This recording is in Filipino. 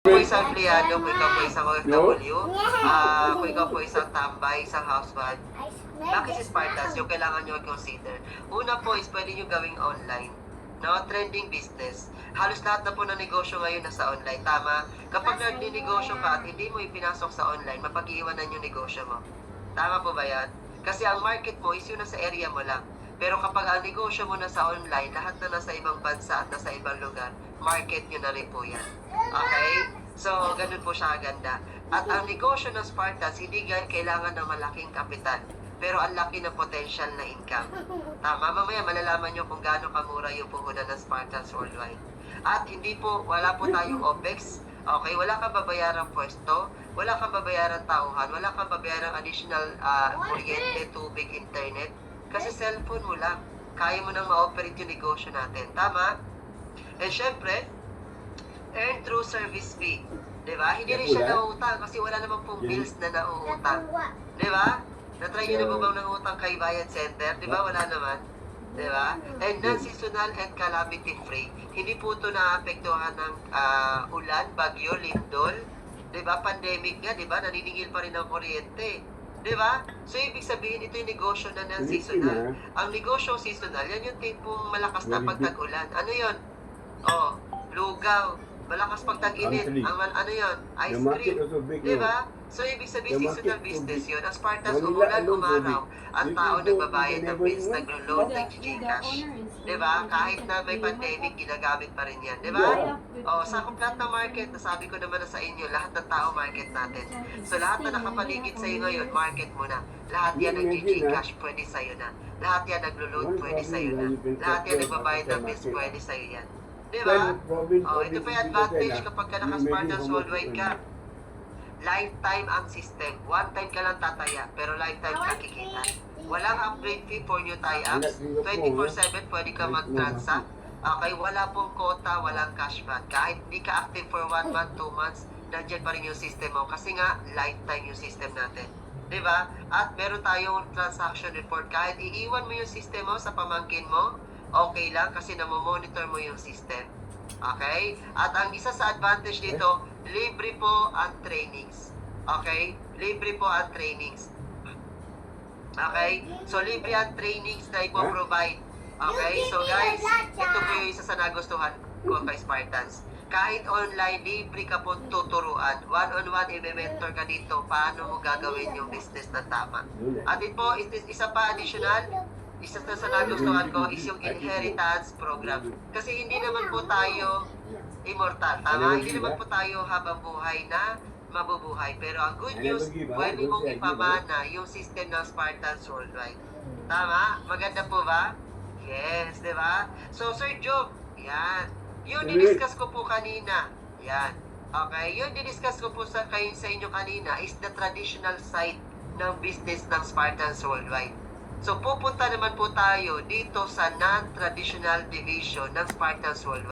Po isang empleyado, kung ikaw po isang OFW, kung ikaw po isang tambay, isang housewife, bakit si Spartans yung kailangan nyo i-consider? Una po is pwede nyo gawing online. No? Trending business. Halos lahat na po ng negosyo ngayon nasa online. Tama? Kapag nagninegosyo ka at hindi mo ipinasok sa online, mapag-iwanan yung negosyo mo. Tama po ba yan? Kasi ang market mo is yun nasa area mo lang. Pero kapag ang negosyo mo nasa online, lahat na nasa ibang bansa at nasa ibang lugar, market nyo na rin po yan. Okay? So, ganun po siya aganda. At ang negosyo ng Spartans, hindi gan kailangan ng malaking kapital. Pero ang laki ng potential na income. Tama, mamaya malalaman nyo kung gaano kamura yung puhunan ng Spartans worldwide. At hindi po, wala po tayong OPEX. Okay, wala kang babayarang pwesto, wala kang babayarang tauhan, wala kang babayarang additional kuryente, tubig, internet. Kasi cellphone mo lang. Kaya mo nang ma-operate yung negosyo natin. Tama? And syempre, earn through service fee. Diba? Hindi rin siya nauutang kasi wala namang pong bills na nauutang. Diba? Na-try nyo na ba bang nangutang kay Bayad Center? Diba? Wala naman. Diba? And non-seasonal and calamity free. Hindi po ito naapektuhan ng ulan, bagyo, lindol. Diba? Pandemic nga, diba? Naniningil pa rin ng kuryente. Diba? So, ibig sabihin, ito yung negosyo na non-seasonal. Ang negosyo seasonal, yan yung tipong malakas na pag tag-ulan. Ano yun? Oh, lugaw. Malakas pag tag-init. Ano yun? Ice cream. Diba? So, ibig sabihin, seasonal business yun. Ang Spartans, umulan, umaraw. Ang tao nagbabayad ng bills, naglo-load, nag-Gcash. Diba? Kahit na may pandemic, ginagamit pa rin yan. Diba? O, sa lahat ng market, nasabi ko naman na sa inyo, lahat ng tao market natin. So, lahat na nakapaligid sa'yo ngayon, market mo na. Lahat yan nag-Gcash, pwede sa'yo na. Lahat yan naglo-load, pwede sa'yo na. Lahat yan nagbabayad ng bills, pwede sa'yo yan. Diba? O, ito pa yung advantage kapag ka naka-Spartans worldwide ka. Lifetime ang system. One time ka lang tataya, pero lifetime ka kikita. Walang upgrade fee for new tie-ups. 24/7 pwede ka mag-transact. Okay, wala pong quota, walang cashback. Kahit hindi ka active for 1 month, 2 months, nandiyan pa rin yung system mo. Kasi nga, lifetime yung system natin. Diba? At meron tayong transaction report. Kahit iiwan mo yung system mo sa pamangkin mo, okay lang kasi namomonitor mo yung system. Okay? At ang isa sa advantage dito, libre po ang trainings. Okay? Libre po ang trainings. Okay? So, libre ang trainings na ipo-provide. Okay? So, guys, ito po yung isa sa nagustuhan ko kay Spartans. Kahit online, libre ka po tuturuan. One-on-one, i-mentor ka dito paano mo gagawin yung business na tama. At ito po, isa pa additional, isa na sa nagustuhan ko is yung inheritance program. Kasi hindi naman po tayo immortal, tama? Hindi naman po tayo habang buhay na mabubuhay. Pero ang good news, pwede mong ipamana yung system ng Spartans worldwide. Tama? Maganda po ba? Yes, di ba? So, Sir Job, yan. Yung diniscuss ko po kanina, yan. Okay, yung diniscuss ko po sa inyo kanina is the traditional side ng business ng Spartans worldwide. So, pupunta naman po tayo dito sa non-traditional division ng Spartans worldwide.